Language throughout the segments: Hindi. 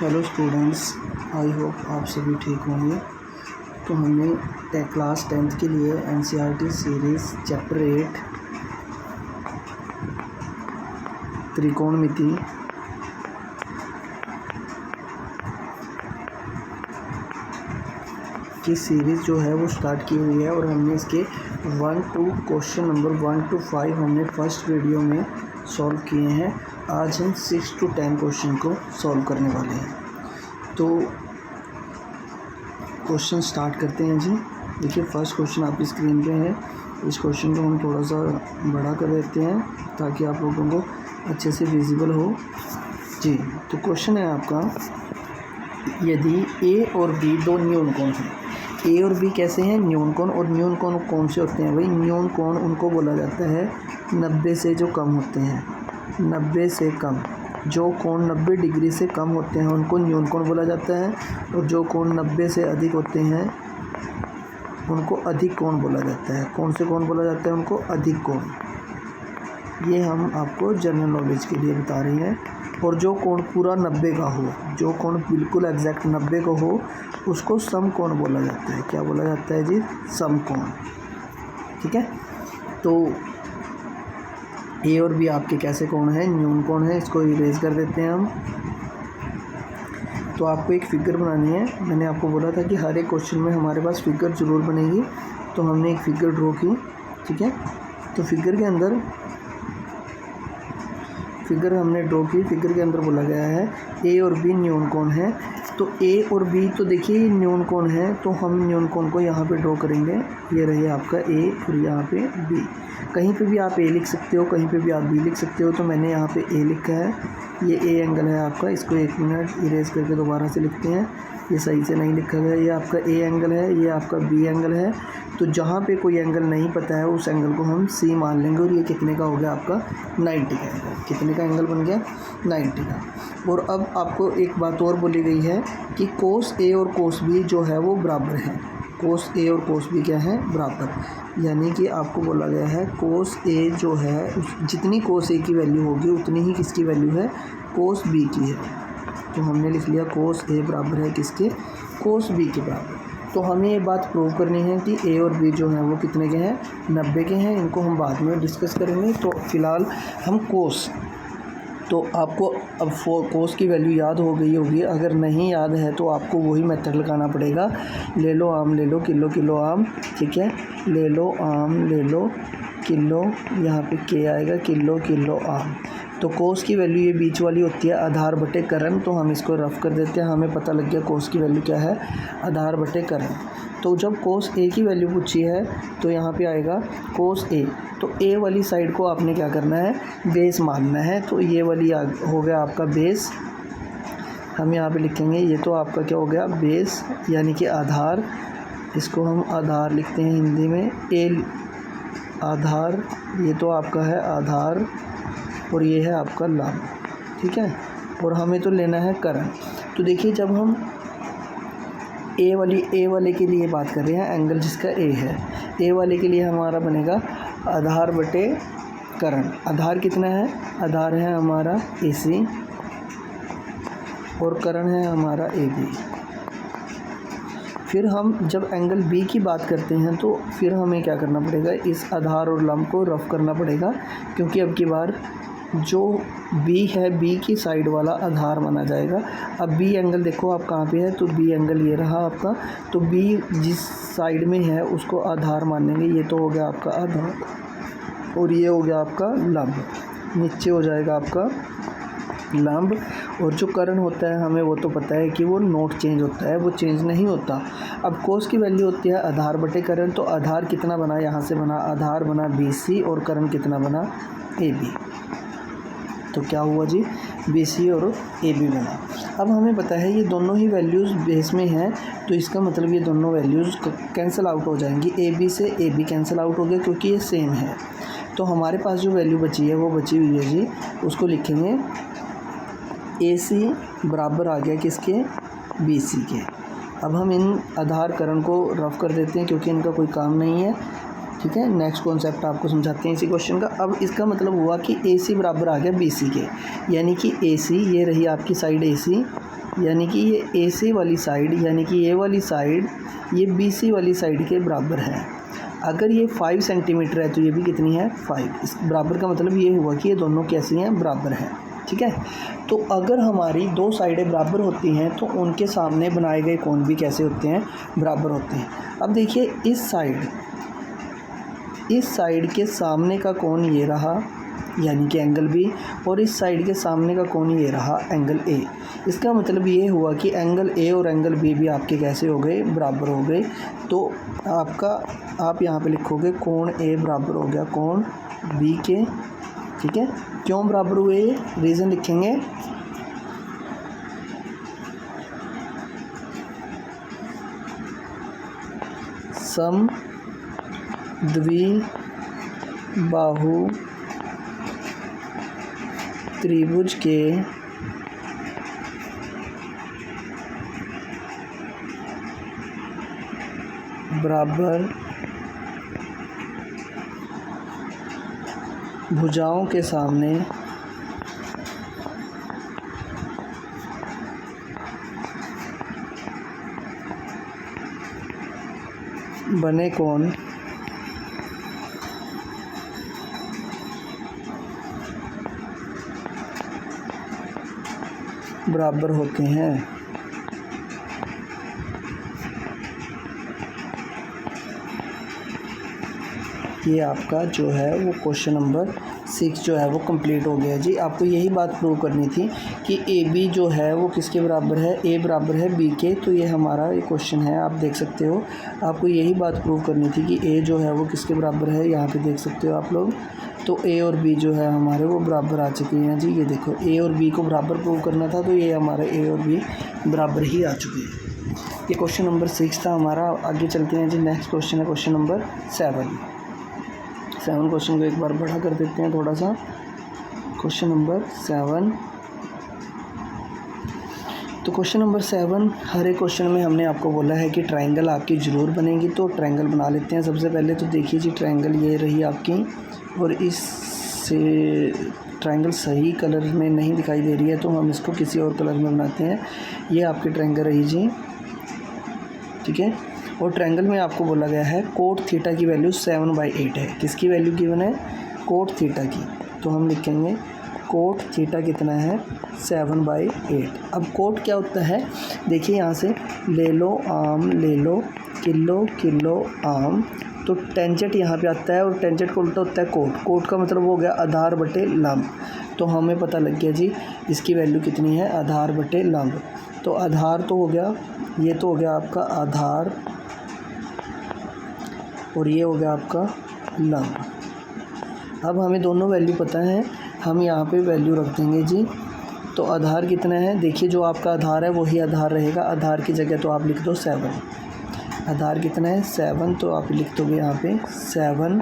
हेलो स्टूडेंट्स, आई होप आप सभी ठीक होंगे। तो हमने क्लास 10th के लिए एनसीईआरटी सीरीज़ चैप्टर 8 त्रिकोणमिति की सीरीज़ जो है वो स्टार्ट की हुई है और हमने इसके क्वेश्चन नंबर 1 to 5 हमने फर्स्ट वीडियो में सॉल्व किए हैं। आज हम 6 to 10 क्वेश्चन को सॉल्व करने वाले हैं। तो क्वेश्चन स्टार्ट करते हैं जी। देखिए फर्स्ट क्वेश्चन आपकी स्क्रीन पे है। इस क्वेश्चन को हम थोड़ा सा बड़ा कर देते हैं ताकि आप लोगों को अच्छे से विजिबल हो जी। तो क्वेश्चन है आपका, यदि ए और बी दो न्यून कोण हैं। ए और बी कैसे हैं? न्यून कोण। और न्यून कोण कौन से होते हैं भाई? न्यून कोण उनको बोला जाता है 90 से जो कम होते हैं। 90 से कम जो कोण 90 डिग्री से कम होते हैं उनको न्यून कोण बोला जाता है, और जो कोण 90 से अधिक होते हैं उनको अधिक कोण बोला जाता है। कौन से कोण बोला जाता है उनको? अधिक कोण। ये हम आपको जनरल नॉलेज के लिए बता रहे हैं। और जो कोण पूरा 90 का हो, जो कोण बिल्कुल एग्जैक्ट 90 का हो, उसको समकोण बोला जाता है। क्या बोला जाता है जी? समकोण। ठीक है। तो ए और बी आपके कैसे कोण हैं? न्यून कोण है। इसको इरेज कर देते हैं हम। तो आपको एक फिगर बनानी है। मैंने आपको बोला था कि हर एक क्वेश्चन में हमारे पास फिगर ज़रूर बनेगी, तो हमने एक फ़िगर ड्रॉ की। ठीक है। तो फिगर के अंदर हमने ड्रॉ की। फिगर के अंदर बोला गया है ए और बी न्यून कोण है। तो ए और बी तो देखिए न्यून कोण है, तो हम न्यून कोण को यहाँ पे ड्रॉ करेंगे। ये रही आपका ए और यहाँ पे बी। कहीं पे भी आप ए लिख सकते हो, कहीं पे भी आप बी लिख सकते हो। तो मैंने यहाँ पे ए लिखा है। ये ए एंगल है आपका। इसको 1 मिनट इरेज करके दोबारा से लिखते हैं। ये सही से नहीं लिखा गया। ये आपका ए एंगल है, ये आपका बी एंगल है। तो जहाँ पे कोई एंगल नहीं पता है उस एंगल को हम सी मान लेंगे। और ये कितने का हो गया आपका? 90 का एंगल। कितने का एंगल बन गया? 90 का। और अब आपको एक बात और बोली गई है कि कोस ए और कोस बी जो है वो बराबर हैं। कोस ए और कोस बी क्या है? बराबर। यानी कि आपको बोला गया है कोस ए जो है, जितनी कोस ए की वैल्यू होगी उतनी ही किसकी वैल्यू है? कोस बी की है। तो हमने लिख लिया कोस ए बराबर है किसके? कोस बी के बराबर। तो हमें ये बात प्रूव करनी है कि ए और बी जो हैं वो कितने के हैं? 90 के हैं। इनको हम बाद में डिस्कस करेंगे। तो फ़िलहाल हम कोस, तो आपको अब कोस की वैल्यू याद हो गई होगी। अगर नहीं याद है तो आपको वही मेथड लगाना पड़ेगा। ले लो आम, ले लो किलो, किलो आम। ठीक है। ले लो आम, ले लो किलो, यहाँ पे के आएगा, किलो किलो आम। तो कोस की वैल्यू ये बीच वाली होती है आधार बटे करण। तो हम इसको रफ कर देते हैं। हमें पता लग गया कोस की वैल्यू क्या है? आधार बटे करण। तो जब कोस ए की वैल्यू पूछी है तो यहाँ पे आएगा कोस ए। तो ए वाली साइड को आपने क्या करना है? बेस मानना है। तो ये वाली हो गया आपका बेस। हम यहाँ पे लिखेंगे ये तो आपका क्या हो गया? बेस, यानी कि आधार। इसको हम आधार लिखते हैं हिंदी में। ए आधार, ये तो आपका है आधार, और ये है आपका लंब। ठीक है। और हमें तो लेना है करण। तो देखिए जब हम ए वाले के लिए बात कर रहे हैं, एंगल जिसका ए है, ए वाले के लिए हमारा बनेगा आधार बटे करण। आधार कितना है? आधार है हमारा AC और करण है हमारा AB। फिर हम जब एंगल B की बात करते हैं तो फिर हमें क्या करना पड़ेगा? इस आधार और लंब को रफ करना पड़ेगा, क्योंकि अब की बार जो B है, B की साइड वाला आधार माना जाएगा। अब B एंगल देखो आप कहाँ पे है, तो B एंगल ये रहा आपका। तो B जिस साइड में है उसको आधार मानेंगे। ये तो हो गया आपका आधार, और ये हो गया आपका लंब। नीचे हो जाएगा आपका लंब। और जो करण होता है हमें वो तो पता है कि वो नोट चेंज होता है, वो चेंज नहीं होता। अब कोस की वैल्यू होती है आधार बटे करण। तो आधार कितना बना? यहाँ से बना आधार बना BC, और करण कितना बना? AB। तो क्या हुआ जी? BC और AB बना। अब हमें पता है ये दोनों ही वैल्यूज़ बेस में हैं, तो इसका मतलब ये दोनों वैल्यूज़ कैंसिल आउट हो जाएंगी। AB से AB कैंसिल आउट हो गया क्योंकि ये सेम है। तो हमारे पास जो वैल्यू बची है वो बची हुई है जी, उसको लिखेंगे AC बराबर आ गया किसके? BC के। अब हम इन आधार करण को रफ कर देते हैं क्योंकि इनका कोई काम नहीं है। ठीक है। नेक्स्ट कॉन्सेप्ट आपको समझाते हैं इसी क्वेश्चन का। अब इसका मतलब हुआ कि AC बराबर आ गया BC के, यानी कि AC ये रही आपकी साइड AC, यानी कि ये ए सी वाली साइड, यानी कि ये वाली साइड ये बी सी वाली साइड के बराबर है। अगर ये 5 सेंटीमीटर है तो ये भी कितनी है 5। इस बराबर का मतलब ये हुआ कि ये दोनों कैसी हैं, बराबर हैं। ठीक है, तो अगर हमारी दो साइडें बराबर होती हैं तो उनके सामने बनाए गए कोण भी कैसे होते हैं, बराबर होते हैं। अब देखिए इस साइड के सामने का कोण ये रहा, यानी कि एंगल बी, और इस साइड के सामने का कोण ये रहा, एंगल ए। इसका मतलब ये हुआ कि एंगल ए और एंगल बी भी आपके कैसे हो गए, बराबर हो गए। तो आप यहाँ पे लिखोगे कोण ए बराबर हो गया कोण बी के। ठीक है, क्यों बराबर हुए, रीज़न लिखेंगे। समद्विबाहु त्रिभुज के बराबर भुजाओं के सामने बने कोण बराबर होते हैं। ये आपका जो है वो क्वेश्चन नंबर 6 जो है वो कंप्लीट हो गया जी। आपको यही बात प्रूव करनी थी कि ए बी जो है वो किसके बराबर है, ए बराबर है बी के। तो ये हमारा ये क्वेश्चन है, आप देख सकते हो। आपको यही बात प्रूव करनी थी कि ए जो है वो किसके बराबर है, यहाँ पे देख सकते हो आप लोग। तो ए और बी जो है हमारे वो बराबर आ चुके हैं जी। ये देखो, ए और बी को बराबर प्रूव करना था, तो ये हमारे ए और बी बराबर ही आ चुके हैं। ये क्वेश्चन नंबर 6 था हमारा। आगे चलते हैं जी, नेक्स्ट क्वेश्चन है क्वेश्चन नंबर 7 क्वेश्चन को एक बार बड़ा कर देते हैं थोड़ा सा। क्वेश्चन नंबर 7, तो क्वेश्चन नंबर 7 हर एक क्वेश्चन में हमने आपको बोला है कि ट्रायंगल आपकी ज़रूर बनेगी। तो ट्रायंगल बना लेते हैं। सबसे पहले तो देखिए जी, ट्रायंगल ये रही आपकी, और इससे ट्रायंगल सही कलर में नहीं दिखाई दे रही है तो हम इसको किसी और कलर में बनाते हैं। ये आपकी ट्रायंगल रही जी। ठीक है, और ट्रायंगल में आपको बोला गया है कोट थीटा की वैल्यू 7/8 है। किसकी वैल्यू गिवन है, कोट थीटा की। तो हम लिखेंगे कोट थीटा कितना है, 7/8। अब कोट क्या होता है, देखिए यहाँ से ले लो आम, ले लो किलो, किलो आम। तो टेंजेंट यहाँ पे आता है और टेंजेंट को उल्टा होता है कोट। कोट का मतलब हो गया आधार बटे लंब। तो हमें पता लग गया जी इसकी वैल्यू कितनी है, आधार बटे लंब। तो आधार तो हो गया, ये तो हो गया आपका आधार, और ये हो गया आपका लंब। अब हमें दोनों वैल्यू पता है, हम यहाँ पे वैल्यू रख देंगे जी। तो आधार कितना है, देखिए जो आपका आधार है वही आधार रहेगा। आधार की जगह तो आप लिख दो 7। आधार कितना है 7, तो आप लिख दोगे यहाँ पे 7।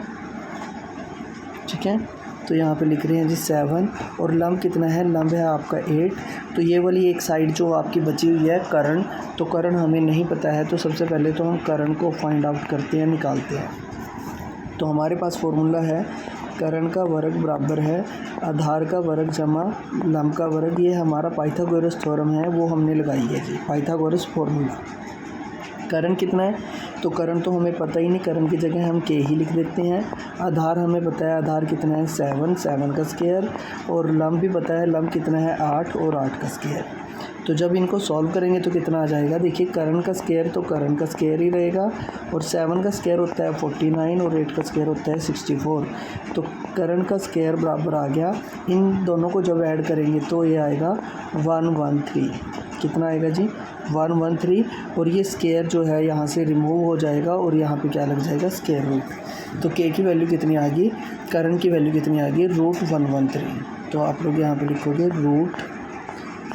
ठीक है, तो यहाँ पे लिख रहे हैं जी 7। और लंब कितना है, लंब है आपका 8। तो ये वाली एक साइड जो आपकी बची हुई है कर्ण, तो कर्ण हमें नहीं पता है। तो सबसे पहले तो हम कर्ण को फाइंड आउट करते हैं, निकालते हैं। तो हमारे पास फॉर्मूला है कर्ण का वर्ग बराबर है आधार का वर्ग जमा लंब का वर्ग। ये हमारा पाइथागोरस थ्योरम है, वो हमने लगाई है जी, पाइथागोरस फार्मूला। कर्ण कितना है, तो कर्ण तो हमें पता ही नहीं, कर्ण की जगह हम के ही लिख देते हैं। आधार हमें पता है, आधार कितना है 7 का स्क्वायर। और लंब भी पता है, लंब कितना है 8 और 8 का स्क्वायर। तो जब इनको सॉल्व करेंगे तो कितना आ जाएगा, देखिए कर्ण का स्क्वायर तो कर्ण का स्क्वायर ही रहेगा, और 7 का स्क्वायर होता है 49 और 8 का स्क्वायर होता है 64। तो कर्ण का स्क्वायर बराबर आ गया, इन दोनों को जब ऐड करेंगे तो ये आएगा 113। कितना आएगा जी 113। और ये स्क्वायर जो है यहाँ से रिमूव हो जाएगा और यहाँ पे क्या लग जाएगा, स्क्वायर रूट। तो के की वैल्यू कितनी आ गई, कर्ण की वैल्यू कितनी आ गई, √113। तो आप लोग यहाँ पे लिखोगे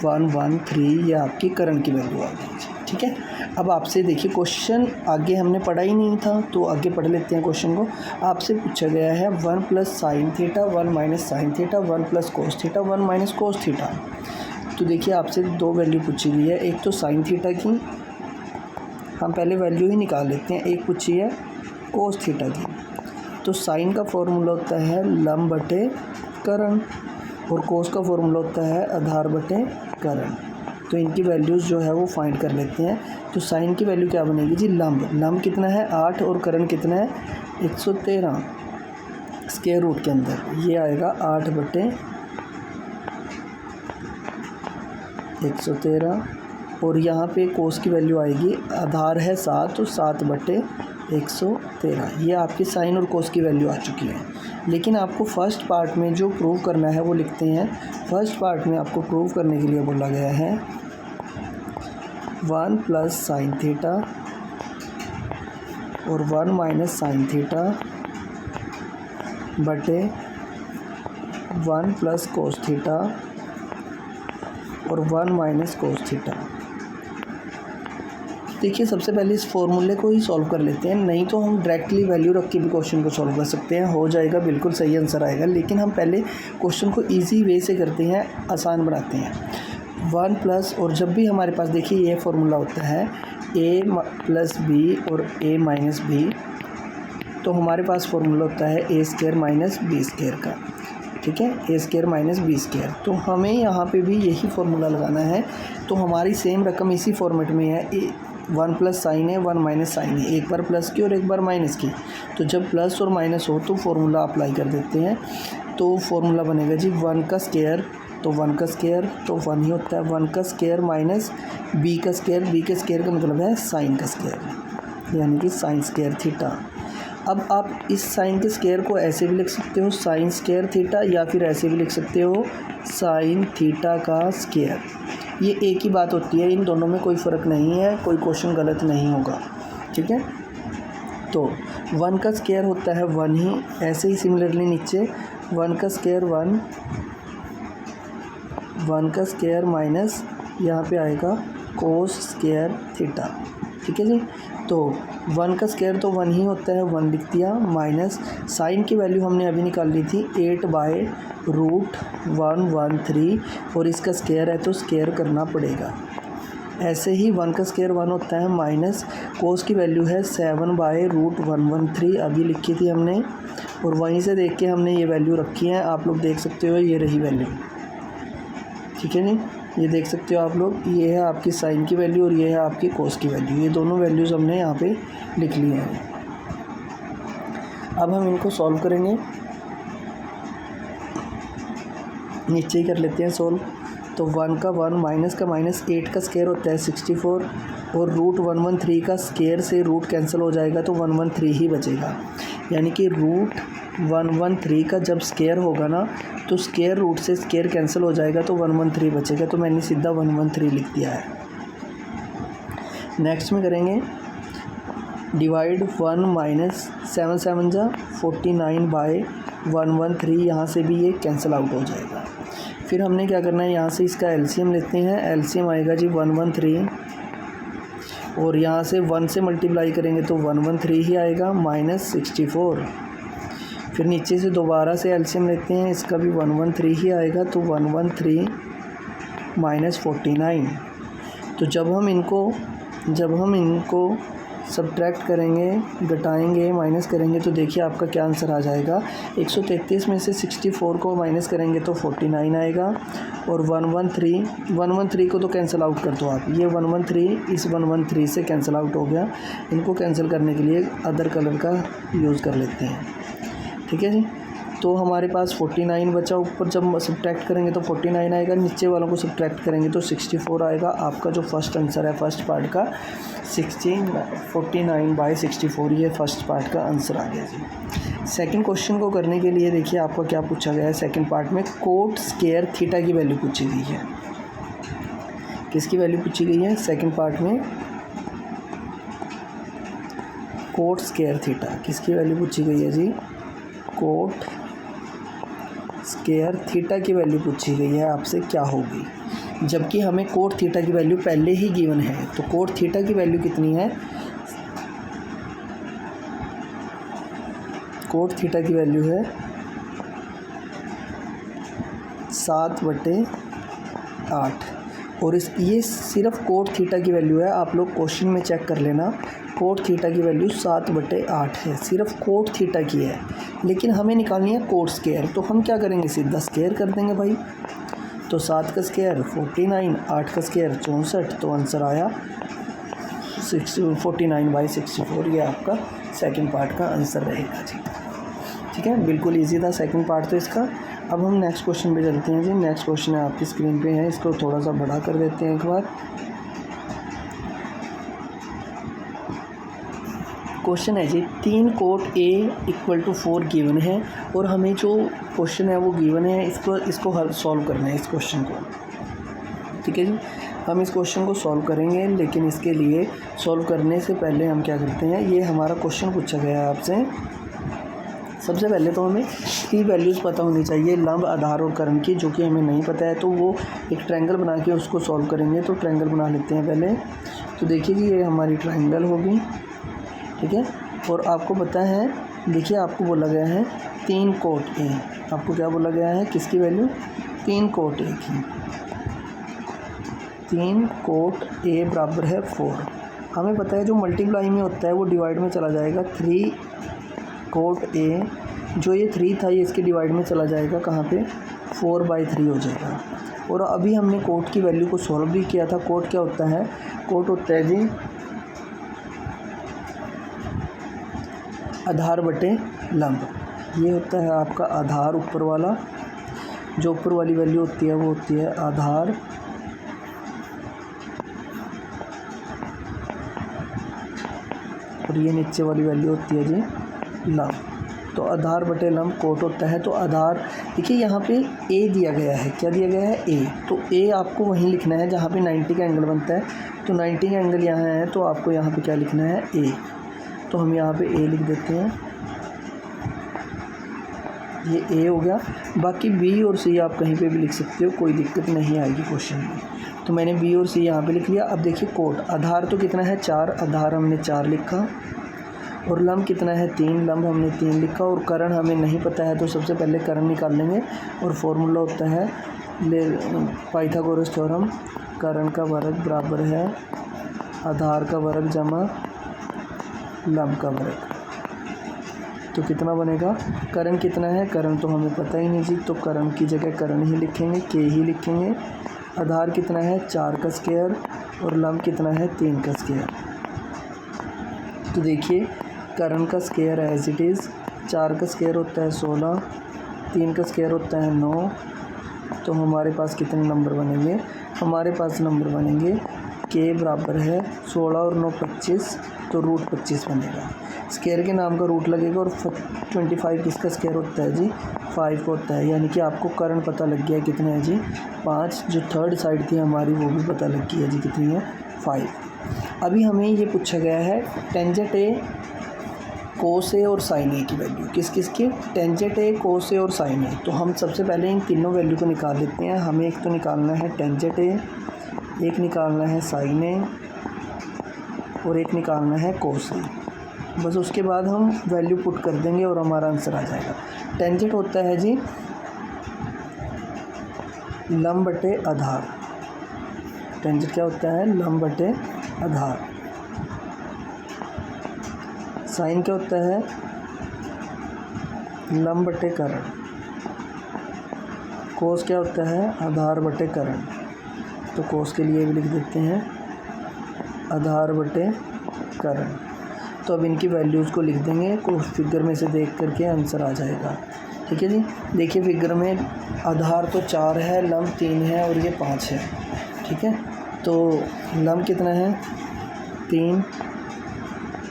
√113, ये आपकी कर्ण की वैल्यू आ गई। ठीक है, अब आपसे देखिए क्वेश्चन आगे हमने पढ़ा ही नहीं था, तो आगे पढ़ लेते हैं क्वेश्चन को। आपसे पूछा गया है 1 + sin θ 1 - sin θ 1 + cos θ 1 - cos θ। तो देखिए आपसे दो वैल्यू पूछी गई है, एक तो sin θ की, हम पहले वैल्यू ही निकाल लेते हैं, एक पूछी है cos θ की। तो sin का फॉर्मूला होता है लंब बटे कर्ण, और cos का फॉर्मूला होता है आधार बटे कर्ण। तो इनकी वैल्यूज़ जो है वो फाइंड कर लेते हैं। तो साइन की वैल्यू क्या बनेगी जी, लंब कितना है 8 और करण कितना है 113 स्क्वायर रूट के अंदर, ये आएगा 8/113 और यहाँ पे कोस की वैल्यू आएगी, आधार है 7 तो 7/113। ये आपकी साइन और कोस की वैल्यू आ चुकी है। लेकिन आपको फर्स्ट पार्ट में जो प्रूव करना है वो लिखते हैं। फर्स्ट पार्ट में आपको प्रूव करने के लिए बोला गया है 1 प्लस साइन थीटा और 1 माइनस साइन थीटा बटे 1 प्लस कोस थीटा और 1 माइनस कोस थीटा। देखिए सबसे पहले इस फॉर्मूले को ही सॉल्व कर लेते हैं, नहीं तो हम डायरेक्टली वैल्यू रख के भी क्वेश्चन को सॉल्व कर सकते हैं, हो जाएगा, बिल्कुल सही आंसर आएगा। लेकिन हम पहले क्वेश्चन को इजी वे से करते हैं, आसान बनाते हैं। 1 प्लस, और जब भी हमारे पास देखिए ये फार्मूला होता है a प्लस बी और a माइनस बी, तो हमारे पास फार्मूला होता है a square minus B square का, ठीक है, a square minus B square. तो हमें यहाँ पे भी यही फार्मूला लगाना है। तो हमारी सेम रकम इसी फॉर्मेट में है, 1 प्लस साइन है 1 माइनस साइन है, एक बार प्लस की और एक बार माइनस की। तो जब प्लस और माइनस हो तो फार्मूला अप्लाई कर देते हैं। तो फार्मूला बनेगा जी 1 का स्क्वायर, तो 1 का स्क्वायर तो 1 ही होता है, 1 का स्क्वायर माइनस बी का स्क्वायर, बी के स्क्वायर का मतलब है साइन का स्क्वायर, यानी कि साइन स्क्वायर थीटा। अब आप इस साइन के स्क्वायर को ऐसे भी लिख सकते हो साइन स्क्वायर थीटा, या फिर ऐसे भी लिख सकते हो साइन थीटा का स्क्वायर। ये एक ही बात होती है, इन दोनों में कोई फ़र्क नहीं है, कोई क्वेश्चन गलत नहीं होगा, ठीक है। तो 1 का स्क्वायर होता है 1 ही, ऐसे ही सिमिलरली नीचे 1 का स्क्वायर 1 का स्क्वायर माइनस यहाँ पे आएगा कोस स्क्वायर थीटा, ठीक है जी। तो 1 का स्क्वायर तो 1 ही होता है, 1 लिख दिया, माइनस साइन की वैल्यू हमने अभी निकाल ली थी 8/√113 और इसका स्क्वायर है तो स्क्वायर करना पड़ेगा। ऐसे ही 1 का स्क्वायर 1 होता है, माइनस कोस की वैल्यू है 7/√113 अभी लिखी थी हमने, और वहीं से देख के हमने ये वैल्यू रखी है, आप लोग देख सकते हो ये रही वैल्यू, ठीक है नी, ये देख सकते हो आप लोग, ये है आपकी साइन की वैल्यू और ये है आपकी कोस की वैल्यू, ये दोनों वैल्यूज़ हमने यहाँ पे लिख ली हैं। अब हम इनको सॉल्व करेंगे, नीचे ही कर लेते हैं सॉल्व। तो 1 का 1 माइनस का माइनस, 8 का स्क्वायर होता है 64 और √113 का स्क्वायर से रूट कैंसिल हो जाएगा तो 113 ही बचेगा, यानी कि √113 का जब स्क्वायर होगा ना तो स्क्वायर रूट से स्क्वायर कैंसिल हो जाएगा तो 113 बचेगा, तो मैंने सीधा 113 लिख दिया है। नेक्स्ट में करेंगे डिवाइड 1 माइनस 7 7 जा 49/113, यहाँ से भी ये कैंसिल आउट हो जाएगा। फिर हमने क्या करना है, यहाँ से इसका एलसीएम लेते हैं, एलसीएम आएगा जी 113 और यहाँ से 1 से मल्टीप्लाई करेंगे तो 113 ही आएगा माइनस 64। फिर नीचे से दोबारा से एलसीएम लेते हैं, इसका भी 113 ही आएगा तो 113 माइनस 49। तो जब हम इनको सब्ट्रैक्ट करेंगे, घटाएंगे, माइनस करेंगे तो देखिए आपका क्या आंसर आ जाएगा। 133 में से 64 को माइनस करेंगे तो 49 आएगा और 113 को तो कैंसिल आउट कर दो आप, ये 113 इस 113 से कैंसिल आउट हो गया। इनको कैंसिल करने के लिए अदर कलर का यूज़ कर लेते हैं, ठीक है जी। तो हमारे पास 49 बचा, ऊपर जब सब्ट्रैक्ट करेंगे तो 49 आएगा, नीचे वालों को सब्ट्रैक्ट करेंगे तो 64 आएगा। आपका जो फर्स्ट आंसर है फर्स्ट पार्ट का 49/64, ये फर्स्ट पार्ट का आंसर आ गया जी। सेकंड क्वेश्चन को करने के लिए देखिए आपका क्या पूछा गया है। सेकंड पार्ट में कोट स्क्वायर थीटा की वैल्यू पूछी गई है। किसकी वैल्यू पूछी गई है सेकंड पार्ट में? कोट स्क्वायर थीटा, किसकी वैल्यू पूछी गई है जी? कोट स्क्वायर थीटा की वैल्यू पूछी गई है आपसे, क्या होगी, जबकि हमें कोट थीटा की वैल्यू पहले ही गिवन है। तो कोट थीटा की वैल्यू कितनी है? कोट थीटा की वैल्यू है 7/8 और ये सिर्फ कोट थीटा की वैल्यू है। आप लोग क्वेश्चन में चेक कर लेना, कोट थीटा की वैल्यू 7/8 है, सिर्फ कोट थीटा की है। लेकिन हमें निकालनी है कोट स्क्वायर, तो हम क्या करेंगे, सीधा स्क्वायर कर देंगे भाई। तो 7 का स्क्वायर 49, 8 का स्क्वायर 64, तो आंसर आया 49/64। ये आपका सेकंड पार्ट का आंसर रहेगा जी। ठीक है, बिल्कुल इजी था सेकंड पार्ट तो इसका। अब हम नेक्स्ट क्वेश्चन पे चलते हैं जी। नेक्स्ट क्वेश्चन है आपकी स्क्रीन पे है, इसको थोड़ा सा बड़ा कर देते हैं एक बार। क्वेश्चन है जी 3 कोट A = 4 गिवन है और हमें जो क्वेश्चन है वो गिवन है, इसको हल सॉल्व करना है इस क्वेश्चन को। ठीक है जी, हम इस क्वेश्चन को सॉल्व करेंगे, लेकिन इसके लिए सॉल्व करने से पहले हम क्या करते हैं, ये हमारा क्वेश्चन पूछा गया है आपसे। सबसे पहले तो हमें 3 वैल्यूज़ पता होनी चाहिए, लंब, आधार और कर्ण की, जो कि हमें नहीं पता है। तो वो एक ट्रायंगल बना के उसको सॉल्व करेंगे। तो ट्रायंगल बना लेते हैं पहले। तो देखिए जी, ये हमारी ट्रायंगल होगी। ठीक है, और आपको पता है, देखिए आपको बोला गया है 3 कोट A। आपको क्या बोला गया है, किसकी वैल्यू, 3 कोट A की। 3 कोट A बराबर है 4। हमें पता है जो मल्टीप्लाई में होता है वो डिवाइड में चला जाएगा। 3 कोट A, जो ये 3 था ये इसके डिवाइड में चला जाएगा, कहाँ पे, 4/3 हो जाएगा। और अभी हमने कोट की वैल्यू को सॉल्व भी किया था। कोट क्या होता है, कोट होता है जी आधार बटे लंब। ये होता है आपका आधार ऊपर वाला, जो ऊपर वाली वैल्यू होती है वो होती है आधार, और ये नीचे वाली वैल्यू होती है जी लंब। तो आधार बटे लंब कोट होता है। तो आधार, देखिए यहाँ पे A दिया गया है, क्या दिया गया है, A। तो A आपको वहीं लिखना है जहाँ पे 90 का एंगल बनता है। तो 90 का एंगल यहाँ है, तो आपको यहाँ पे क्या लिखना है, A। तो हम यहाँ पे A लिख देते हैं, ये A हो गया। बाकी B और C आप कहीं पे भी लिख सकते हो, कोई दिक्कत नहीं आएगी क्वेश्चन में। तो मैंने B और C यहाँ पे लिख लिया। अब देखिए कोट, आधार तो कितना है, 4, आधार हमने 4 लिखा, और लंब कितना है, 3, लंब हमने 3 लिखा, और कर्ण हमें नहीं पता है। तो सबसे पहले कर्ण निकाल लेंगे, और फॉर्मूला होता है पाइथागोरस थ्योरम, कर्ण का वर्ग बराबर है आधार का वर्ग जमा लंब का वर्ग। तो कितना बनेगा, कर्ण कितना है, कर्ण तो हमें पता ही नहीं जी, तो कर्ण की जगह कर्ण ही लिखेंगे, के ही लिखेंगे। आधार कितना है, 4 का स्क्वायर, और लंब कितना है, 3 का स्क्वायर। तो देखिए कर्ण का स्क्वायर एज इट इज़, 4 का स्क्वायर होता है 16, 3 का स्क्वायर होता है 9। तो हमारे पास कितने नंबर बनेंगे, हमारे पास नंबर बनेंगे के बराबर है 16 और 9 25, तो रूट 25 बनेगा। स्क्वायर के नाम का रूट लगेगा, और 25 किसका स्क्वायर होता है जी, 5 का होता है। यानी कि आपको कर्ण पता लग गया है, कितना है जी 5। जो थर्ड साइड थी हमारी वो भी पता लग गई है जी, कितनी है 5। अभी हमें ये पूछा गया है टेंजेंट A, कोस A और साइन A की वैल्यू, किस किस की, टेंजेंट A, कोस A और साइन A। तो हम सबसे पहले इन तीनों वैल्यू को निकाल लेते हैं। हमें एक तो निकालना है टेंजेंट A, एक निकालना है साइन A, और एक निकालना है कोस A। बस उसके बाद हम वैल्यू पुट कर देंगे और हमारा आंसर आ जाएगा। टेंजेंट होता है जी लंब बटे आधार। टेंजेंट क्या होता है, लंब बटे आधार। साइन क्या होता है, लंब बटे कर्ण। कोस क्या होता है, आधार बटे कर्ण। तो कोस के लिए भी लिख देते हैं आधार बटे कर्ण। तो अब इनकी वैल्यूज़ को लिख देंगे, को फिगर में से देख करके आंसर आ जाएगा। ठीक है जी, देखिए फिगर में आधार तो 4 है, लंब 3 है, और ये 5 है। ठीक है, तो लंब कितना है 3,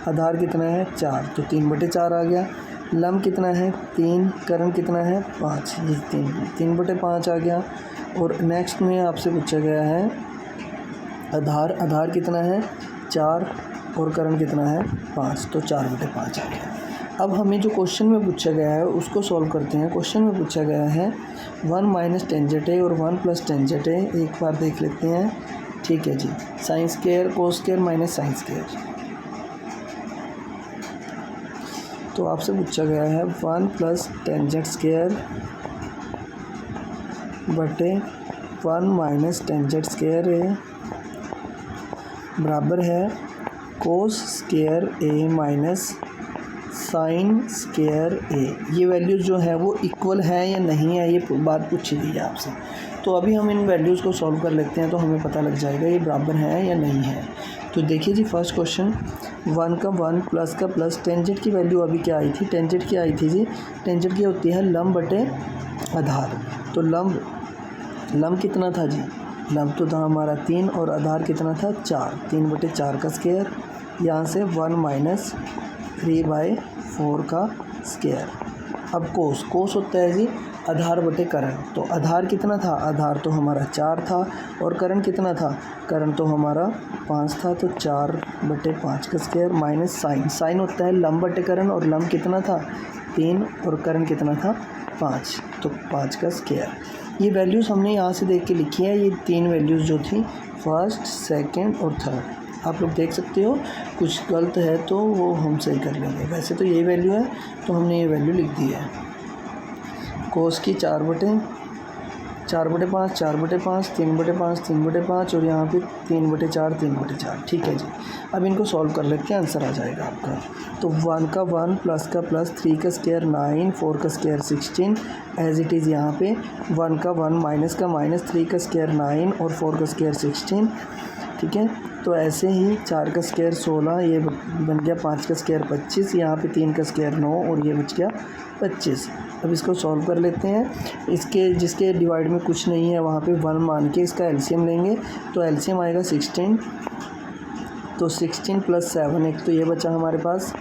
आधार कितना है 4, तो 3/4 आ गया। लंब कितना है 3, कर्ण कितना है 5, ये 3/5 आ गया। और नेक्स्ट में आपसे पूछा गया है आधार, आधार कितना है 4, और कर्ण कितना है 5, तो 4/5 आ गया। अब हमें जो क्वेश्चन में पूछा गया है उसको सॉल्व करते हैं। क्वेश्चन में पूछा गया है 1 - टेंजेंट A और 1 + टेंजेंट A। एक बार देख लेते हैं। ठीक है जी, sine square cos square minus sine square. तो आपसे पूछा गया है 1 + टेंजेंट स्क्वायर बटे 1 - टेंजेंट स्क्वायर A बराबर है cos square A minus sine square A। ये वैल्यूज़ जो है वो इक्वल है या नहीं है, ये बात पूछी गई है आपसे। तो अभी हम इन वैल्यूज़ को सॉल्व कर लेते हैं तो हमें पता लग जाएगा ये बराबर है या नहीं है। तो देखिए जी फर्स्ट क्वेश्चन 1 का 1 प्लस का प्लस, टेंजेंट की वैल्यू अभी क्या आई थी, टेंजेंट की आई थी जी, टेंजेंट की होती है लंब बटे आधार। तो लंब कितना था जी, लंब तो था हमारा 3 और आधार कितना था 4, 3/4 का स्क्वायर, यहाँ से 1 माइनस 3/4 का स्क्वायर। अब कोस होता है जी आधार बटे करण, तो आधार कितना था, आधार तो हमारा 4 था और करण कितना था, करण तो हमारा 5 था, तो 4/5 का स्क्वायर माइनस साइन होता है लंब बटे करण, और लंब कितना था 3 और करण कितना था 5, तो 5 का स्क्वायर। ये वैल्यूज़ हमने यहाँ से देख के लिखी है, ये 3 वैल्यूज़ जो थी फर्स्ट, सेकेंड और थर्ड। आप लोग देख सकते हो, कुछ गलत है तो वो हम सही कर लेंगे। वैसे तो यही वैल्यू है तो हमने ये वैल्यू लिख दी है। कोस की 4/5, 4/5, 3/5, 3/5 और यहाँ पे 3/4, 3/4। ठीक है जी, अब इनको सॉल्व कर लेते हैं, आंसर आ जाएगा आपका। तो 1 का 1 प्लस का प्लस, 3 का स्क्वायर 9, 4 का स्क्वायर 16, एज इट इज़ यहाँ पे 1 का 1 माइनस का माइनस, 3 का स्क्वायर 9 और 4 का स्क्वायर 16। ठीक है, तो ऐसे ही 4 का स्क्वायर 16, ये बन गया 5 का स्क्वायर 25, यहाँ पे 3 का स्क्वायर 9 और ये बच गया 25। अब इसको सॉल्व कर लेते हैं। इसके जिसके डिवाइड में कुछ नहीं है वहाँ पे 1 मान के इसका एलसीएम लेंगे, तो एलसीएम आएगा 16, तो 16 प्लस 7, एक तो ये बचा हमारे पास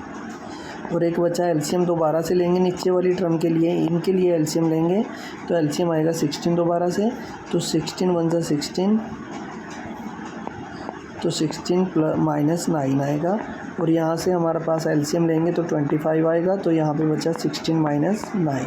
और एक बचा एलसीएम दोबारा से लेंगे नीचे वाली टर्म के लिए, इनके लिए एलसीएम लेंगे, तो एलसीएम आएगा 16 दोबारा से, तो 16 1 ज़ा 16, तो 16 प्लस माइनस 9 आएगा, और यहाँ से हमारे पास एलसीएम लेंगे तो 25 आएगा, तो यहाँ पे बचा 16 माइनस 9।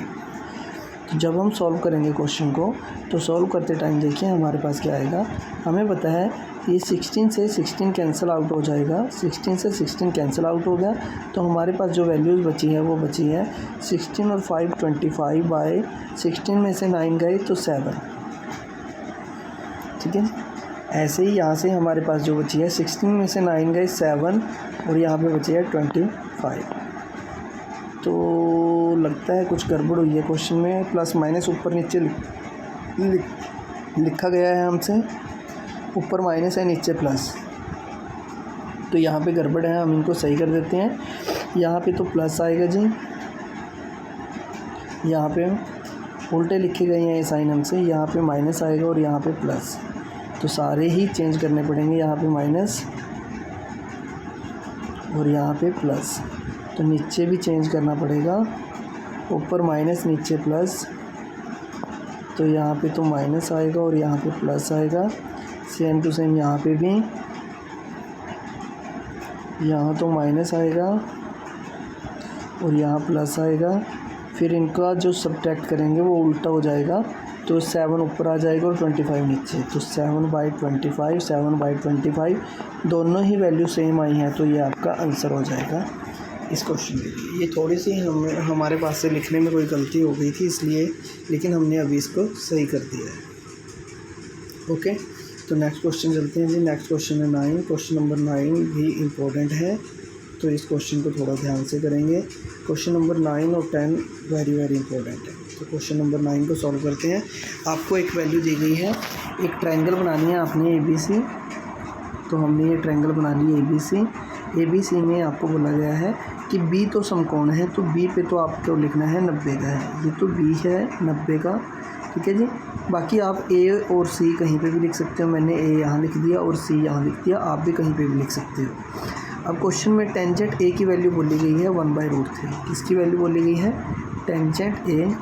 तो जब हम सॉल्व करेंगे क्वेश्चन को, तो सॉल्व करते टाइम देखिए हमारे पास क्या आएगा, हमें पता है ये 16 से 16 कैंसिल आउट हो जाएगा, 16 से 16 कैंसिल आउट हो गया, तो हमारे पास जो वैल्यूज़ बची है वो बची है 16 और 5 25/16 में से 9 गए तो 7। ठीक है, ऐसे ही यहाँ से हमारे पास जो बची है 16 में से 9 गए 7 और यहाँ पे बची है 25। तो लगता है कुछ गड़बड़ हुई है क्वेश्चन में, प्लस माइनस ऊपर नीचे लिखा गया है हमसे, ऊपर माइनस है नीचे प्लस, तो यहाँ पे गड़बड़ है, हम इनको सही कर देते हैं। यहाँ पे तो प्लस आएगा जी, यहाँ पे उल्टे लिखे गए हैं ये साइन हमसे, यहाँ पे माइनस आएगा और यहाँ पे प्लस, तो सारे ही चेंज करने पड़ेंगे, यहाँ पे माइनस और यहाँ पे प्लस, तो नीचे भी चेंज करना पड़ेगा, ऊपर माइनस नीचे प्लस, तो यहाँ पे तो माइनस आएगा और यहाँ पे प्लस आएगा, सेम टू सेम यहाँ पे भी, यहाँ तो माइनस आएगा और यहाँ प्लस आएगा, फिर इनका जो सब्ट्रैक्ट करेंगे वो उल्टा हो जाएगा, तो 7 ऊपर आ जाएगा और 25 नीचे, तो 7/25, 7/25 दोनों ही वैल्यू सेम आई हैं, तो ये आपका आंसर हो जाएगा इस क्वेश्चन के लिए। ये थोड़ी सी हमारे पास से लिखने में कोई गलती हो गई थी इसलिए, लेकिन हमने अभी इसको सही कर दिया है। ओके, तो नेक्स्ट क्वेश्चन चलते हैं जी। नेक्स्ट क्वेश्चन है 9, क्वेश्चन नंबर 9 भी इम्पोर्टेंट है, तो इस क्वेश्चन को थोड़ा ध्यान से करेंगे। क्वेश्चन नंबर 9 और 10 वेरी वेरी इंपॉर्टेंट है। तो क्वेश्चन नंबर 9 को सॉल्व करते हैं। आपको एक वैल्यू दी गई है, एक ट्रायंगल बनानी है आपने ABC, तो हमने ये ट्रायंगल बना ली ABC में आपको बोला गया है कि B तो समकोण है, तो B पे तो आपको लिखना है 90 का है, ये तो B है 90 का। ठीक है जी, बाकी आप A और C कहीं पे भी लिख सकते हो, मैंने A यहाँ लिख दिया और C यहाँ लिख दिया, आप भी कहीं पे भी लिख सकते हो। अब क्वेश्चन में टेंजेंट A की वैल्यू बोली गई है 1/√3, किसकी वैल्यू बोली गई है, टेंजेंट A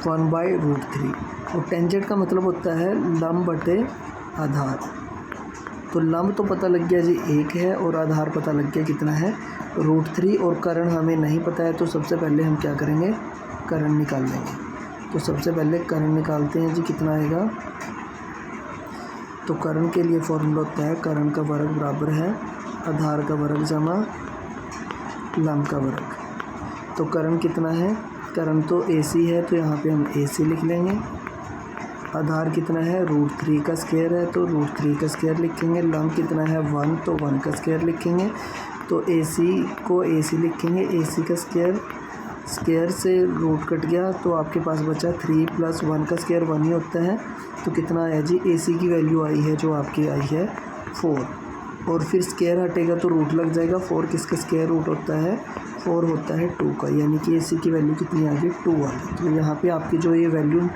1/√3, और टेंजेंट का मतलब होता है लंब बटे आधार। तो लंब तो पता लग गया जी 1 है और आधार पता लग गया कितना है √3, और कर्ण हमें नहीं पता है, तो सबसे पहले हम क्या करेंगे, कर्ण निकाल लेंगे। तो सबसे पहले कर्ण निकालते हैं जी, कितना आएगा, तो कर्ण के लिए फॉर्मूला होता है कर्ण का वर्ग बराबर है आधार का वर्ग जमा लंब का वर्ग। तो कर्ण कितना है, कर्ण तो AC है, तो यहाँ पे हम AC लिख लेंगे। आधार कितना है, √3 का स्क्वायर है, तो √3 का स्क्वायर लिखेंगे। लंब कितना है 1, तो 1 का स्क्वायर लिखेंगे। तो AC को AC लिखेंगे, AC का स्क्वायर स्क्वायर से रूट कट गया तो आपके पास बचा 3 + 1 का स्क्वायर 1 ही होता है। तो कितना आया जी, AC की वैल्यू आई है जो आपकी आई है 4, और फिर स्क्वायर हटेगा तो रूट लग जाएगा। 4 किसका स्क्वायर रूट होता है, 4 होता है 2 का, यानी कि AC की वैल्यू कितनी आ गई, 2 आ गई। तो यहाँ पे आपकी जो ये वैल्यू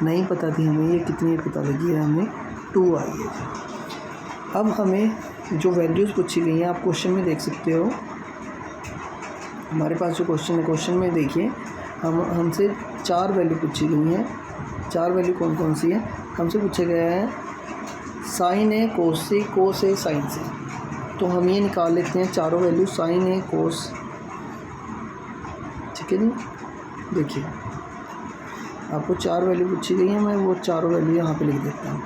नहीं पता थी हमें, ये कितनी पता लगी है, हमें 2 आई है। अब हमें जो वैल्यूज़ पूछी गई हैं आप क्वेश्चन में देख सकते हो। हमारे पास जो क्वेश्चन है, क्वेश्चन में देखिए हमसे 4 वैल्यू पूछी गई हैं। 4 वैल्यू कौन कौन सी है, हमसे पूछा गया है साइन ए कोस सी, कोस ए साइन सी। तो हम ये निकाल लेते हैं चारों वैल्यू, साइन ए कोस, ठीक है जी। देखिए आपको 4 वैल्यू पूछी गई है, मैं वो चारों वैल्यू यहाँ पे लिख देता हूँ।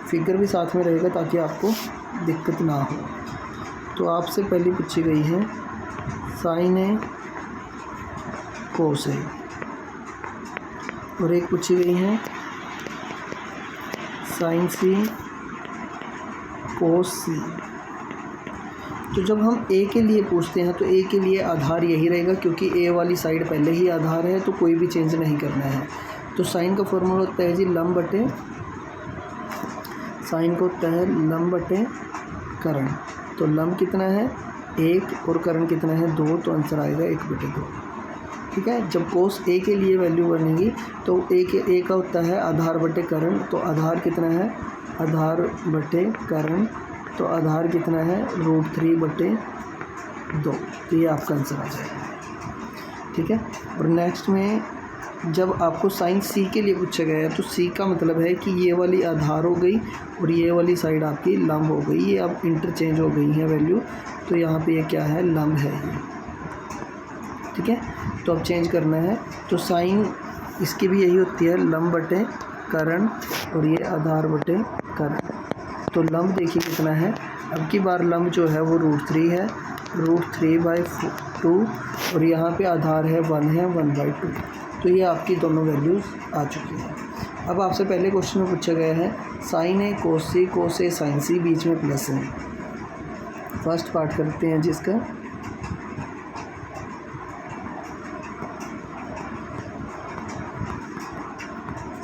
फिगर भी साथ में रहेगा ताकि आपको दिक्कत ना हो। तो आपसे पहली पूछी गई है साइन ए कोस ए, और एक पूछी गई है साइन सी कोस सी। तो जब हम ए के लिए पूछते हैं तो ए के लिए आधार यही रहेगा, क्योंकि ए वाली साइड पहले ही आधार है, तो कोई भी चेंज नहीं करना है। तो साइन का फॉर्मूला होता है जी लंब बटे, साइन को होता है लंब बटे करण। तो लंब कितना है 1 और करण कितना है 2, तो आंसर आएगा 1/2, ठीक है। जब कोस ए के लिए वैल्यू बनेगी तो ए का होता है आधार बटे करण। तो आधार कितना है, आधार बटे करण, तो आधार कितना है √3/2। तो ये आपका आंसर आ जाएगा, ठीक है। और नेक्स्ट में जब आपको साइन सी के लिए पूछा गया है तो सी का मतलब है कि ये वाली आधार हो गई और ये वाली साइड आपकी लंब हो गई, ये अब इंटरचेंज हो गई है वैल्यू। तो यहाँ पे ये क्या है, लंब है ये, ठीक है। तो अब चेंज करना है, तो साइन इसकी भी यही होती है लंब बटे करण, और ये आधार बटे करण। तो लंब देखिए कितना है, अब की बार लंब जो है वो √3 है, √3/2, और यहाँ पे आधार है 1 है 1/2। तो ये आपकी दोनों वैल्यूज़ आ चुकी हैं। अब आपसे पहले क्वेश्चन में पूछा गया है साइन ए कोस सी, कोस ए साइन सी, बीच में प्लस है। फर्स्ट पार्ट करते हैं जिसका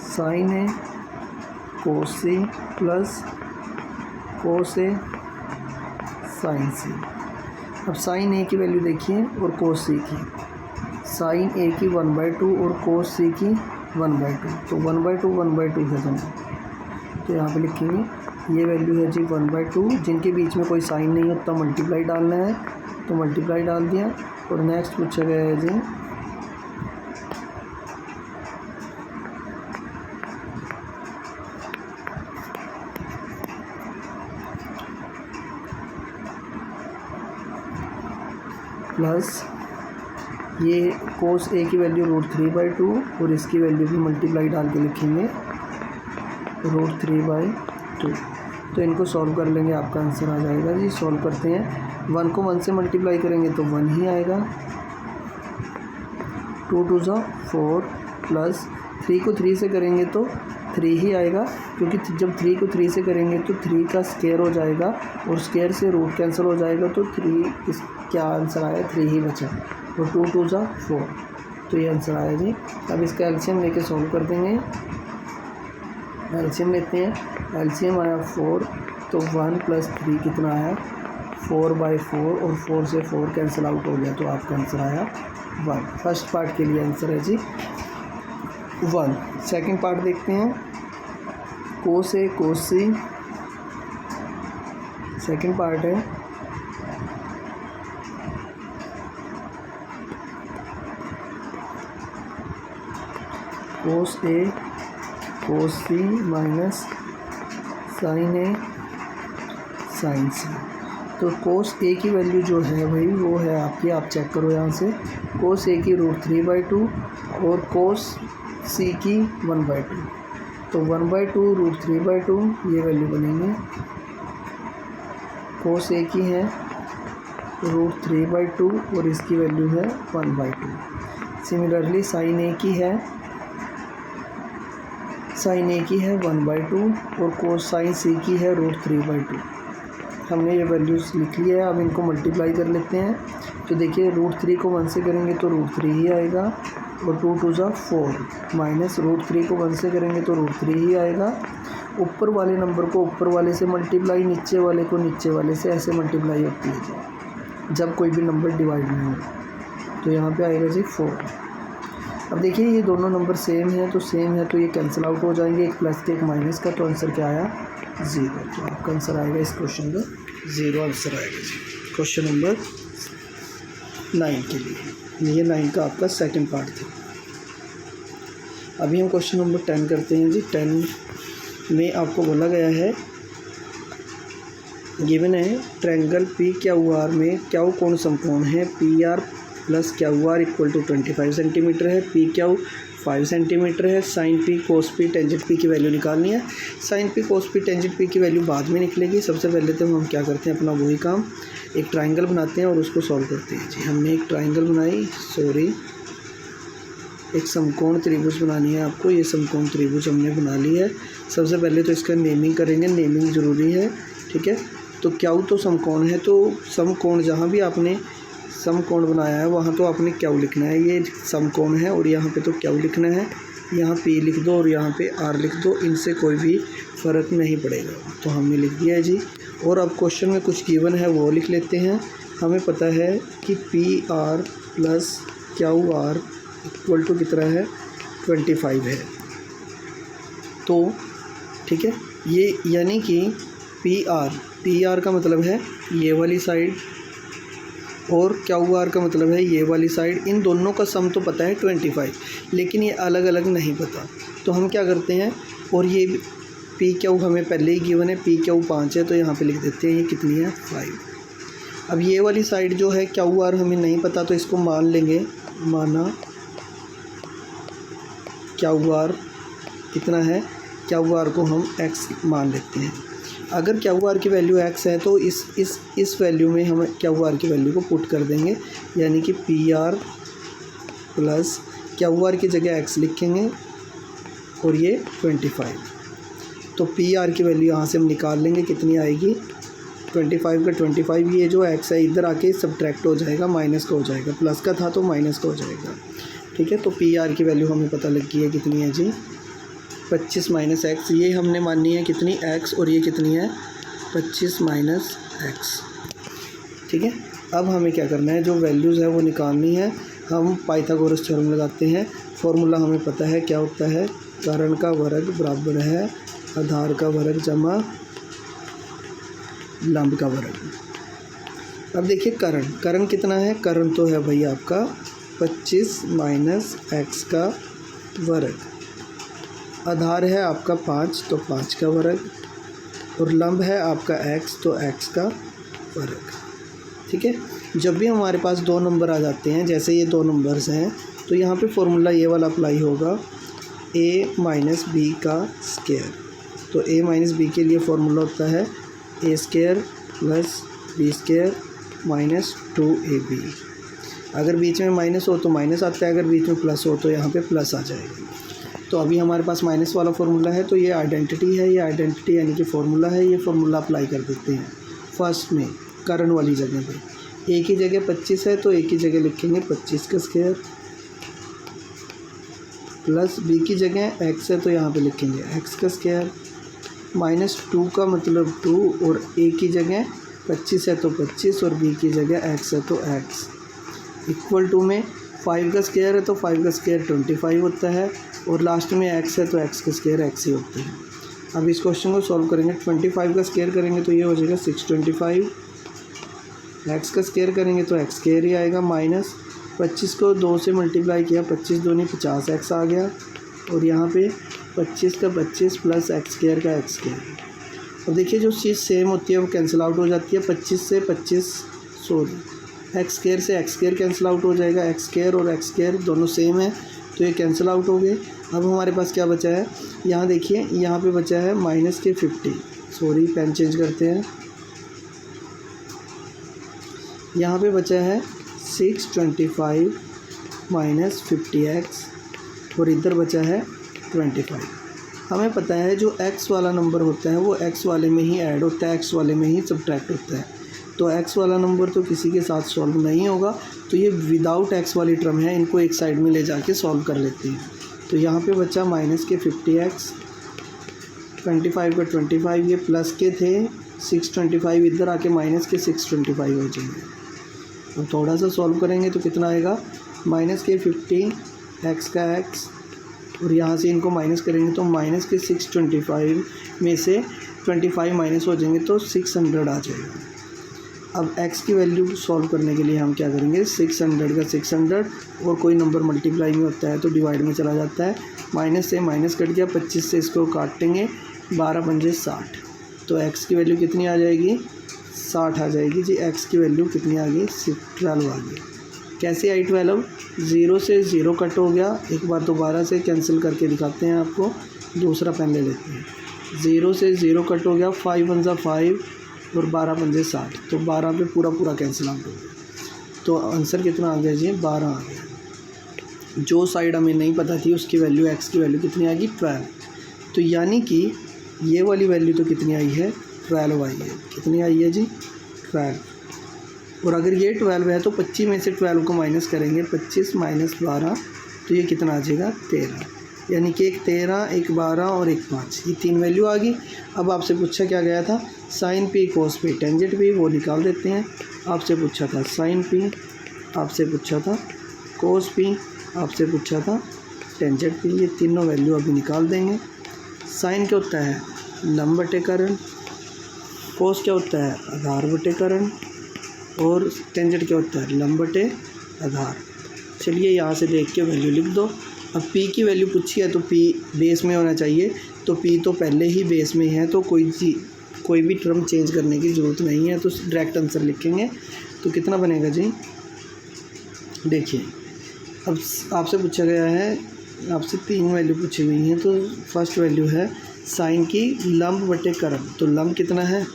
साइन ए कोस सी प्लस कोस ए साइन सी। अब साइन ए की वैल्यू देखिए और कोस सी की, साइन ए की 1/2 और कोस सी की 1/2, तो 1/2 1/2 है दोनों। तो यहाँ पे लिखेंगे ये वैल्यू है जी 1/2, जिनके बीच में कोई साइन नहीं होता मल्टीप्लाई डालना है, तो मल्टीप्लाई डाल दिया। और नेक्स्ट पूछा गया है जी प्लस ये कोस ए की वैल्यू √3/2 और इसकी वैल्यू भी मल्टीप्लाई डाल के लिखेंगे √3/2। तो इनको सॉल्व कर लेंगे, आपका आंसर आ जाएगा जी। सॉल्व करते हैं, 1 को 1 से मल्टीप्लाई करेंगे तो 1 ही आएगा, 2 × 2 = 4, प्लस 3 को 3 से करेंगे तो 3 ही आएगा, क्योंकि जब 3 को 3 से करेंगे तो 3 का स्क्वायर हो जाएगा और स्क्वायर से रूट कैंसिल हो जाएगा, तो 3 क्या आंसर आया, 3 ही बचा, और 2 × 2 = 4। तो ये आंसर आया जी। अब इसका एलसीएम लेके सॉल्व कर देंगे। एलसीएम लेते हैं, एलसीएम आया 4, तो 1 + 3 कितना आया 4/4, और 4 से 4 कैंसिल आउट हो गया, तो आपका आंसर आया 1। फर्स्ट पार्ट के लिए आंसर है जी 1। सेकंड पार्ट देखते हैं, कोस ए कोस सी, सेकंड पार्ट है कोस ए कोस सी माइनस साइन ए साइन सी। तो कोस ए की वैल्यू जो है भाई वो है आपकी, आप चेक करो यहाँ से, कोस ए की √3/2 और कोस सी की 1/2। तो 1/2 √3/2 ये वैल्यू बनेंगे। कोस ए की है √3/2 और इसकी वैल्यू है 1/2। सिमिलरली साइन ए की है 1/2 और कोस साइन सी की है √3/2। हमने ये वैल्यूज़ लिख लिया है, अब इनको मल्टीप्लाई कर लेते हैं। तो देखिए √3 को 1 से करेंगे तो √3 ही आएगा, और 2 2 ज़ा 4 माइनस √3 को 1 से करेंगे तो √3 ही आएगा। ऊपर वाले नंबर को ऊपर वाले से मल्टीप्लाई, नीचे वाले को नीचे वाले से, ऐसे मल्टीप्लाई होती है जी जब कोई भी नंबर डिवाइड नहीं हो। तो यहाँ पे आएगा जी 4। अब देखिए ये दोनों नंबर सेम है, तो सेम है तो ये कैंसिल आउट हो जाएंगे, एक प्लस के एक माइनस का, तो आंसर क्या आया 0। तो आपका आंसर आएगा इस क्वेश्चन का 0 आंसर आएगा जी क्वेश्चन नंबर 9 के लिए। ये 9 का आपका सेकंड पार्ट था। अभी हम क्वेश्चन नंबर 10 करते हैं जी। 10 में आपको बोला गया है, गिवन है ट्रायंगल PQR में क्यू कोण समकोण है, PR plus QR equal to 25 centimetre है, PQ 5 सेंटीमीटर है, sine P cos P tangent P की वैल्यू निकालनी है। Sine P cos P tangent P की वैल्यू बाद में निकलेगी। सबसे पहले तो हम क्या करते हैं, अपना वही काम, एक ट्रायंगल बनाते हैं और उसको सॉल्व करते हैं जी। हमने एक ट्रायंगल बनाई, एक समकोण त्रिभुज बनानी है आपको। ये समकोण त्रिभुज हमने बना ली है। सबसे पहले तो इसका नेमिंग करेंगे, नेमिंग ज़रूरी है, ठीक है। तो क्यू तो समकोण है, तो समकोण जहाँ भी आपने समकोण बनाया है वहाँ तो आपने क्यू लिखना है। ये समकोण है और यहाँ पे तो क्यू लिखना है। यहाँ P लिख दो और यहाँ पे R लिख दो, इनसे कोई भी फ़र्क नहीं पड़ेगा। तो हमने लिख दिया है जी। और अब क्वेश्चन में कुछ गिवन है वो लिख लेते हैं। हमें पता है कि PR plus QR equal to कितना है 25 है। तो ठीक है, ये यानी कि PR का मतलब है ये वाली साइड और QR का मतलब है ये वाली साइड। इन दोनों का सम तो पता है 25, लेकिन ये अलग अलग नहीं पता। तो हम क्या करते हैं, और ये PQ हमें पहले ही गिवन है, PQ 5 है, तो यहाँ पे लिख देते हैं ये कितनी है 5। अब ये वाली साइड जो है QR हमें नहीं पता, तो इसको मान लेंगे, माना QR कितना है, QR को हम x मान लेते हैं। अगर QR की वैल्यू x है तो इस वैल्यू में हम QR की वैल्यू को पुट कर देंगे, यानी कि PR प्लस QR की जगह x लिखेंगे और ये 25। तो PR की वैल्यू यहाँ से हम निकाल लेंगे, कितनी आएगी 25 का 25। ये जो x है इधर आके सब्ट्रैक्ट हो जाएगा, माइनस का हो जाएगा, प्लस का था तो माइनस का हो जाएगा, ठीक है। तो PR की वैल्यू हमें पता लग गई है, कितनी है जी 25 माइनस x। ये हमने माननी है कितनी x, और ये कितनी है 25 माइनस x, ठीक है। अब हमें क्या करना है, जो वैल्यूज़ है वो निकालनी है। हम पाइथागोरस थ्योरम लगाते हैं। फॉर्मूला हमें पता है क्या होता है, कर्ण का वर्ग बराबर है आधार का वर्ग जमा लंब का वर्ग। अब देखिए कर्ण कितना है, कर्ण तो है भाई आपका 25 माइनस x का वर्ग, आधार है आपका 5 तो 5 का वर्ग, और लंब है आपका x तो x का वर्ग, ठीक है। जब भी हमारे पास दो नंबर आ जाते हैं, जैसे ये दो नंबर्स हैं, तो यहाँ पे फॉर्मूला ये वाला अप्लाई होगा, a माइनस बी का स्क्वायर। तो a माइनस बी के लिए फॉर्मूला होता है a square plus B square minus 2ab। अगर बीच में माइनस हो तो माइनस आता है, अगर बीच में प्लस हो तो यहाँ पे प्लस आ जाएगा। तो अभी हमारे पास माइनस वाला फार्मूला है, तो ये आइडेंटिटी है, ये आइडेंटिटी यानी कि फार्मूला है, ये फार्मूला अप्लाई कर देते हैं फर्स्ट में कर्ण वाली जगह पे। a की जगह 25 है तो a की जगह लिखेंगे 25 का स्क्वायर, प्लस b की जगह x है तो यहाँ पे लिखेंगे x का स्क्वायर, माइनस 2 का मतलब 2, और a की जगह 25 है तो 25 और b की जगह x है तो x, इक्वल टू में 5 का स्क्वायर है तो 5 का स्क्वायर 25 होता है, और लास्ट में x है तो x का स्क्वायर x ही होता है। अब इस क्वेश्चन को सॉल्व करेंगे, 25 का स्क्वायर करेंगे तो ये हो जाएगा 625, x का स्क्वायर करेंगे तो x स्क्वायर ही आएगा, माइनस 25 को 2 से मल्टीप्लाई किया, 25 दूनी 50x आ गया, और यहाँ पे 25 का 25 प्लस x स्क्वायर का x स्क्वायर। अब देखिए जो चीज़ सेम होती है वो कैंसिल आउट हो जाती है, 25 से 25 एक्स स्क्वायर से एक्स स्क्वायर कैंसिल आउट हो जाएगा, एक्स स्क्वायर और एक्स स्क्वायर दोनों सेम है तो ये कैंसिल आउट हो गए। अब हमारे पास क्या बचा है, यहाँ देखिए यहाँ पे बचा है माइनस के 50, सॉरी पेन चेंज करते हैं, यहाँ पे बचा है 625 माइनस 50x और इधर बचा है 25। हमें पता है जो x वाला नंबर होता है वो x वाले में ही ऐड होता है, x वाले में ही सब्ट्रैक्ट होता है। तो एक्स वाला नंबर तो किसी के साथ सॉल्व नहीं होगा, तो ये विदाउट एक्स वाली टर्म है, इनको एक साइड में ले जाके सॉल्व कर लेते हैं। तो यहाँ पे बचा माइनस के 50x, 25 का 25, ये प्लस के थे 625, इधर आके माइनस के 625 हो जाएंगे। अब थोड़ा सा सॉल्व करेंगे तो कितना आएगा, माइनस के 50 x का x, और यहाँ से इनको माइनस करेंगे तो माइनस के 625 में से 25 माइनस हो जाएंगे तो 600 आ जाएगा। अब x की वैल्यू सॉल्व करने के लिए हम क्या करेंगे, 600 का 600, और कोई नंबर मल्टीप्लाई में होता है तो डिवाइड में चला जाता है, माइनस से माइनस कट गया, 25 से इसको काटेंगे, 12 पंजे 60, तो x की वैल्यू कितनी आ जाएगी, 60 आ जाएगी जी। x की वैल्यू कितनी आ गई, 12 आ गई। कैसे आई 12, 0 से 0 कट हो गया, एक बार दोबारा से कैंसिल करके दिखाते हैं आपको, दूसरा पेन ले लेते हैं। 0 से 0 कट हो गया, 5 पंजा 5 और 12 पंजे 60, तो 12 पे पूरा कैंसिल आउट हो गया, तो आंसर कितना आ गया जी, 12 आ गया। जो साइड हमें नहीं पता थी उसकी वैल्यू, x की वैल्यू कितनी आ गई, 12। तो यानी कि ये वाली वैल्यू तो कितनी आई है, 12 आई है। कितनी आई है जी, 12। और अगर ये 12 है तो 25 में से 12 को माइनस करेंगे, 25 माइनस 12, तो ये कितना आ जाएगा, 13। यानी कि एक 13, एक 12 और एक 5, ये 3 वैल्यू आ गई। अब आपसे पूछा क्या गया था, sign P cos P tangent P, वो निकाल देते हैं। आपसे पूछा था साइन पी, आपसे पूछा था कोस पी, आपसे पूछा था टेंजेंट पी, ये तीनों वैल्यू अभी निकाल देंगे। साइन क्या होता है, लंब बटे करण, कोस क्या होता है, आधार बटे करण, और टेंजेंट क्या होता है, लंब बटे आधार। चलिए यहाँ से देख के वैल्यू लिख दो। अब p की वैल्यू पूछी है तो p बेस में होना चाहिए, तो p तो पहले ही बेस में है, तो कोई भी टर्म चेंज करने की ज़रूरत नहीं है, तो डायरेक्ट आंसर लिखेंगे। तो कितना बनेगा जी, देखिए अब आपसे पूछा गया है, आपसे 3 वैल्यू पूछी गई हैं। तो फर्स्ट वैल्यू है साइन की लंब बटे करण, तो लंब कितना है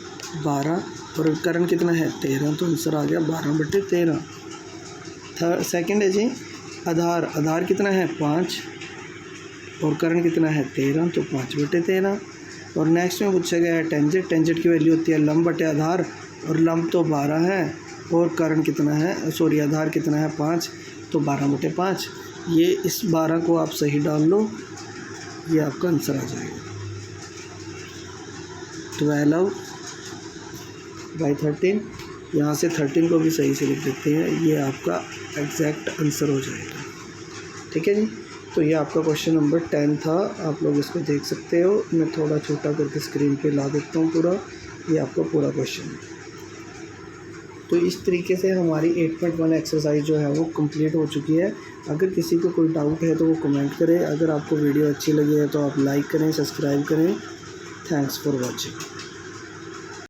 12 और करण कितना है 13, तो आंसर आ गया 12 बटे 13। सेकेंड है जी आधार, आधार कितना है 5 और करण कितना है 13, तो 5 बटे 13। और नेक्स्ट में पूछा गया है टेंजेंट, टेंजेंट की वैल्यू होती है लंब बटे आधार, और लंब तो 12 है और करण कितना है, सॉरी आधार कितना है 5, तो 12 बटे 5। ये इस 12 को आप सही डाल लो, ये आपका आंसर आ जाएगा 12 बाई 13। यहाँ से 13 को भी सही से लिख देते हैं, ये आपका एग्जैक्ट आंसर हो जाएगा। ठीक है जी, तो ये आपका क्वेश्चन नंबर 10 था, आप लोग इसको देख सकते हो। मैं थोड़ा छोटा करके स्क्रीन पे ला देता हूँ पूरा, ये आपका पूरा क्वेश्चन है। तो इस तरीके से हमारी 8.1 एक्सरसाइज जो है वो कंप्लीट हो चुकी है। अगर किसी को कोई डाउट है तो वो कमेंट करें। अगर आपको वीडियो अच्छी लगी है तो आप लाइक करें, सब्सक्राइब करें। Thanks for watching.